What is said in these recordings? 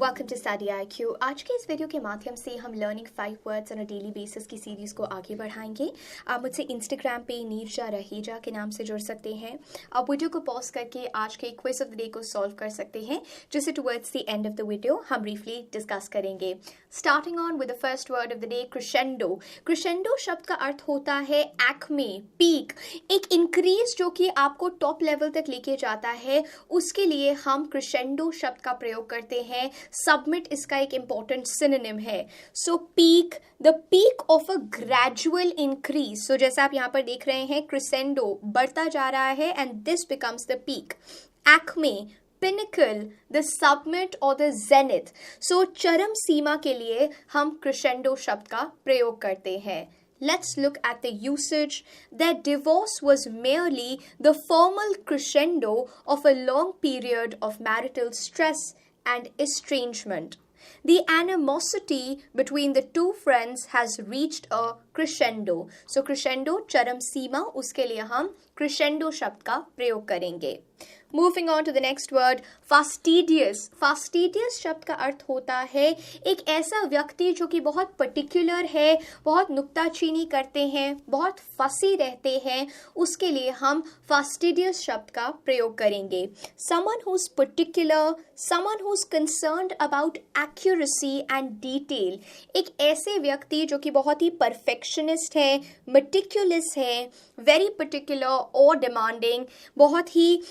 Welcome to StudyIQ। आज के इस वीडियो के माध्यम से हम learning 5 words on a daily basis की सीरीज़ को आगे बढ़ाएंगे। आप मुझसे इंस्टाग्राम पे नीरजा रहेजा के नाम से जुड़ सकते हैं। आप वीडियो को पॉज करके आज के क्विज ऑफ द डे को सॉल्व कर सकते हैं, जिसे towards the end of the video हम ब्रीफली डिस्कस करेंगे। Starting on with the first word of the day, crescendo. Crescendo शब्द का अर्थ होता है एक्मे, पीक, एक इंक्रीज जो कि आपको टॉप लेवल तक लेके जाता है, उसके लिए हम क्रेसेंडो शब्द का प्रयोग करते हैं। सबमिट इसका एक इंपॉर्टेंट सिनोनिम है। So peak, the peak of a gradual increase. So जैसा आप यहाँ पर देख रहे हैं, क्रेसेंडो बढ़ता जा रहा है and this becomes the peak. Acme, pinnacle, the submit और द जेनिथ। सो चरम सीमा के लिए हम क्रेसेंडो शब्द का प्रयोग करते हैं। Let's look at the usage. That divorce was merely the formal crescendo of a long period of marital stress and estrangement. The animosity between the two friends has reached a crescendo. So crescendo चरम सीमा, उसके लिए हम crescendo शब्द का प्रयोग करेंगे। Moving on to the next word, fastidious. Fastidious शब्द का अर्थ होता है एक ऐसा व्यक्ति जो कि बहुत पर्टिकुलर है, बहुत नुक्ताचीनी करते हैं, बहुत फसी रहते हैं, उसके लिए हम fastidious शब्द का प्रयोग करेंगे। Someone who's particular, someone who's concerned about accuracy and detail. एक ऐसे व्यक्ति जो कि बहुत ही perfectionist है, meticulous है, very particular और demanding, बहुत ही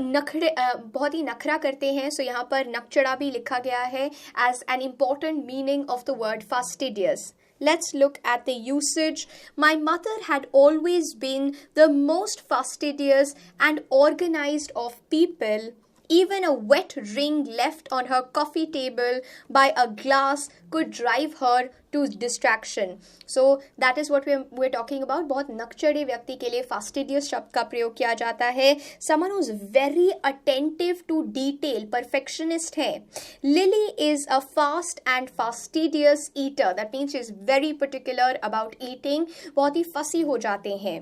नखरा करते हैं। सो यहाँ पर नकचड़ा भी लिखा गया है as an important meaning of the word fastidious. Let's look at the usage. My mother had always been the most fastidious and organized of people. Even a wet ring left on her coffee table by a glass could drive her to distraction. So that is what we're talking about. बहुत नकचड़े व्यक्ति के लिए fastidious शब्द का प्रयोग किया जाता है। Someone who's very attentive to detail, perfectionist है। Lily is a fast and fastidious eater. That means she is very particular about eating. बहुत ही fussy हो जाते हैं।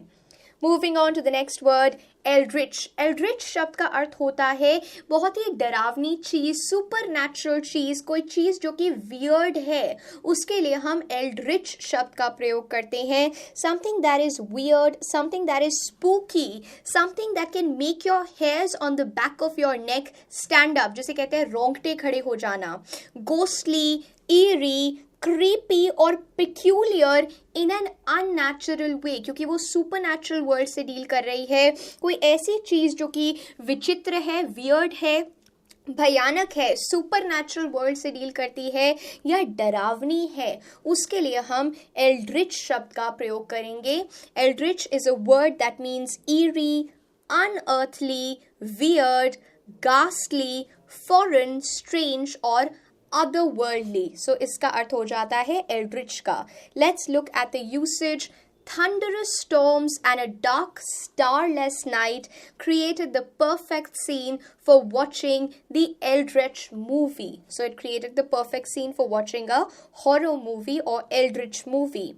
Moving on to the next word, eldritch. Eldritch शब्द का अर्थ होता है बहुत ही डरावनी चीज, सुपर नेचुरल चीज, कोई चीज जो कि वियर्ड है, उसके लिए हम eldritch शब्द का प्रयोग करते हैं। Something that is weird, something that is spooky, something that can make your hairs on the back of your neck stand up, जिसे कहते हैं रोंगटे खड़े हो जाना। Ghostly, eerie, creepy और peculiar in an unnatural way, क्योंकि वो supernatural world से डील कर रही है। कोई ऐसी चीज जो कि विचित्र है, weird है, भयानक है, supernatural world से डील करती है या डरावनी है, उसके लिए हम eldritch शब्द का प्रयोग करेंगे। Eldritch is a word that means eerie, unearthly, weird, ghastly, foreign, strange और otherworldly. So इसका अर्थ हो जाता है eldritch का। Let's look at the usage. Thunderous storms and a dark, starless night created the perfect scene for watching the eldritch movie. So it created the perfect scene for watching a horror movie or eldritch movie.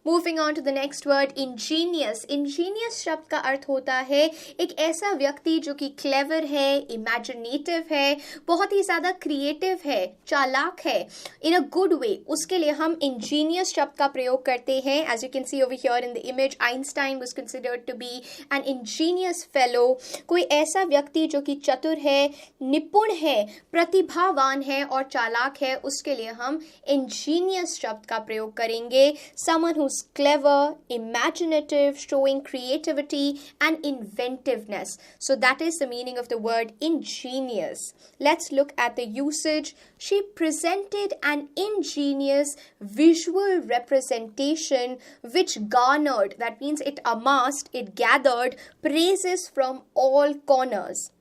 Moving on to the next word, ingenious. Ingenious शब्द का अर्थ होता है एक ऐसा व्यक्ति जो कि clever है, imaginative है, बहुत ही ज़्यादा creative है, चालाक है, in a good way. उसके लिए हम ingenious शब्द का प्रयोग करते हैं। As you can see over here in the image, Einstein was considered to be an ingenious fellow. कोई ऐसा व्यक्ति जो कि चतुर है, निपुण है, प्रतिभावान है और चालाक है, उसके लिए हम ingenious शब्द का प्रयोग करेंगे। Someone who's clever, imaginative, showing creativity and inventiveness. So that is the meaning of the word ingenious. Let's look at the usage. She presented an ingenious visual representation which garnered, that means it amassed, it gathered praises from all corners.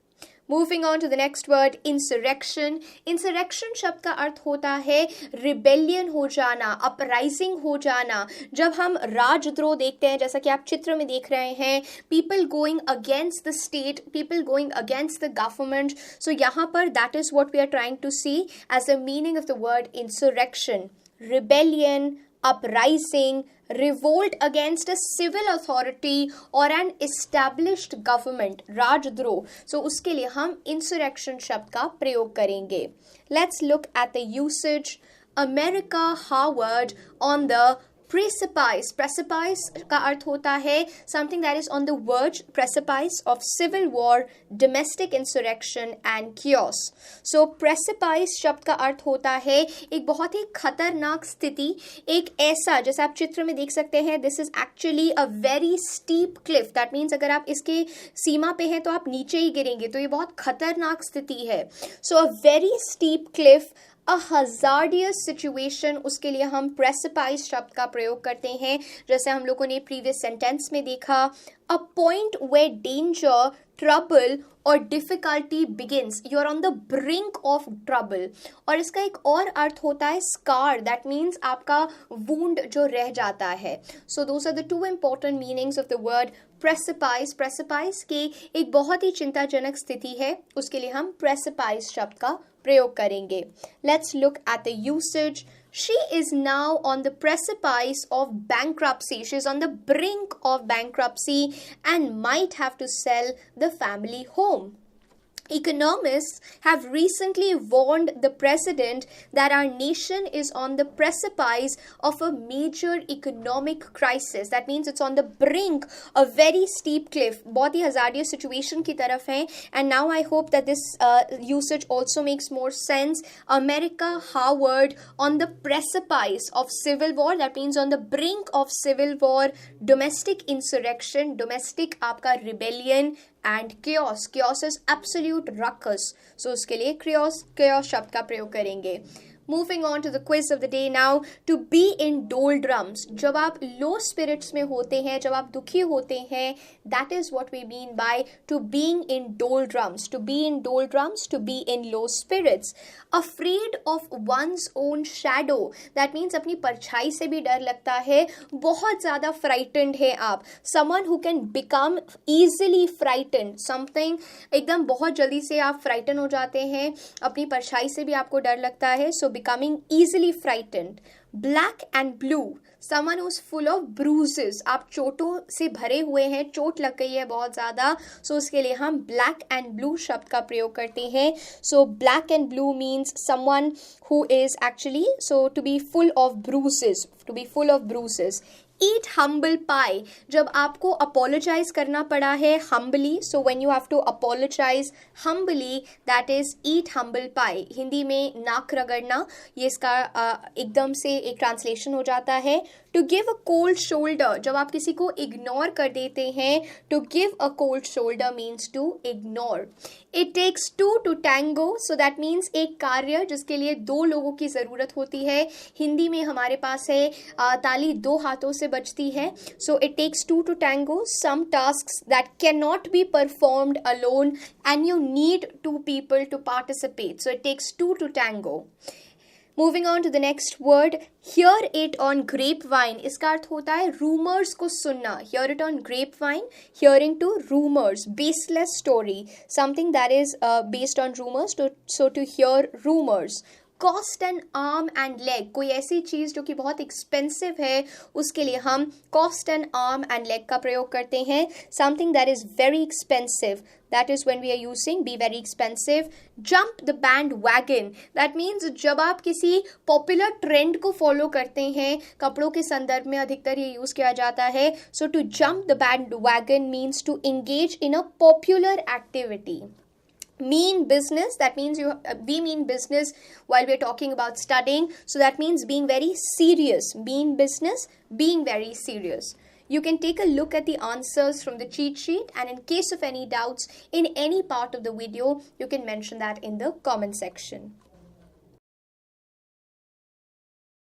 Moving on to the next word, insurrection. Insurrection शब्द का अर्थ होता है rebellion हो जाना, uprising हो जाना। जब हम राजद्रोह देखते हैं, जैसा कि आप चित्र में देख रहे हैं, people going against the state, people going against the government. So यहाँ पर that is what we are trying to see as the meaning of the word insurrection. Rebellion, uprising, revolt against a civil authority or an established government, राजद्रोह. So उसके लिए हम insurrection शब्द का प्रयोग करेंगे. Let's look at the usage. America hovered on the precipice. Precipice का अर्थ होता है something that is on the verge, precipice of civil war, domestic insurrection and chaos. So precipice शब्द का अर्थ होता है एक बहुत ही खतरनाक स्थिति, एक ऐसा, जैसे आप चित्र में देख सकते हैं, this is actually a very steep cliff. That means अगर आप इसके सीमा पे हैं तो आप नीचे ही गिरेंगे, तो ये बहुत खतरनाक स्थिति है. So a very steep cliff, a hazardous situation, उसके लिए हम precipice शब्द का प्रयोग करते हैं, जैसे हम लोगों ने previous sentence में देखा. A point where danger, trouble और difficulty begins. You are on the brink of trouble. और इसका एक और अर्थ होता है scar. That means आपका wound जो रह जाता है. So those are the two important meanings of the word precipice. Precipice के एक बहुत ही चिंताजनक स्थिति है, उसके लिए हम precipice शब्द का प्रयोग करेंगे. Let's look at the usage. She is now on the precipice of bankruptcy. She is on the brink of bankruptcy and might have to sell the family home. Economists have recently warned the president that our nation is on the precipice of a major economic crisis. That means it's on the brink, a very steep cliff. बहुत ही hazardous situation की तरफ है. And now I hope that this usage also makes more sense. America hovered on the precipice of civil war. That means on the brink of civil war, domestic insurrection, domestic आपका rebellion, and chaos. Chaos is absolute ruckus. So उसके लिए chaos शब्द का प्रयोग करेंगे. Moving on to the quiz of the day now. To be in doldrums. जब आप low spirits में होते हैं, जब आप दुखी होते हैं, that is what we mean by to being in doldrums. To be in doldrums, to be in low spirits. Afraid of one's own shadow. That means अपनी परछाई से भी डर लगता है, बहुत ज़्यादा frightened है आप. Someone who can become easily frightened. Something एकदम बहुत जल्दी से आप frightened हो जाते हैं, अपनी परछाई से भी आपको डर लगता है. So becoming easily frightened. Black and blue. Someone who's full of bruises. आप चोटों से भरे हुए हैं, चोट लग गई है बहुत ज़्यादा. So उसके लिए हम black and blue शब्द का प्रयोग करते हैं. So black and blue means someone who is actually, so to be full of bruises. To be full of bruises. Eat humble pie. जब आपको apologize करना पड़ा है humbly, so when you have to apologize humbly, that is eat humble pie. Hindi में नाक रगड़ना, ये इसका एकदम से एक ट्रांसलेशन हो जाता है. To give a cold shoulder, जब आप किसी को ignore कर देते हैं, to give a cold shoulder means to ignore. It takes two to tango, so that means एक कार्य जिसके लिए दो लोगों की ज़रूरत होती है. हिंदी में हमारे पास है ताली दो हाथों से बजती है. So it takes two to tango. Some tasks that cannot be performed alone and you need two people to participate. So it takes two to tango. Moving on to the next word, hear it on grapevine. इसका अर्थ होता है rumors को सुनना. Hear it on grapevine, hearing to rumors, baseless story, something that is based on rumors. So to hear rumors. Cost an arm and leg. कोई ऐसी चीज़ जो कि बहुत एक्सपेंसिव है, उसके लिए हम cost an arm and leg का प्रयोग करते हैं. Something that is very expensive. That is when we are using be very expensive. Jump the bandwagon. That means जब आप किसी popular trend को follow करते हैं, कपड़ों के संदर्भ में अधिकतर ये यूज़ किया जाता है. So to jump the bandwagon means to engage in a popular activity. Mean business, that means we mean business while we're talking about studying. So that means being very serious. Mean business, being very serious. You can take a look at the answers from the cheat sheet, and in case of any doubts in any part of the video, you can mention that in the comment section.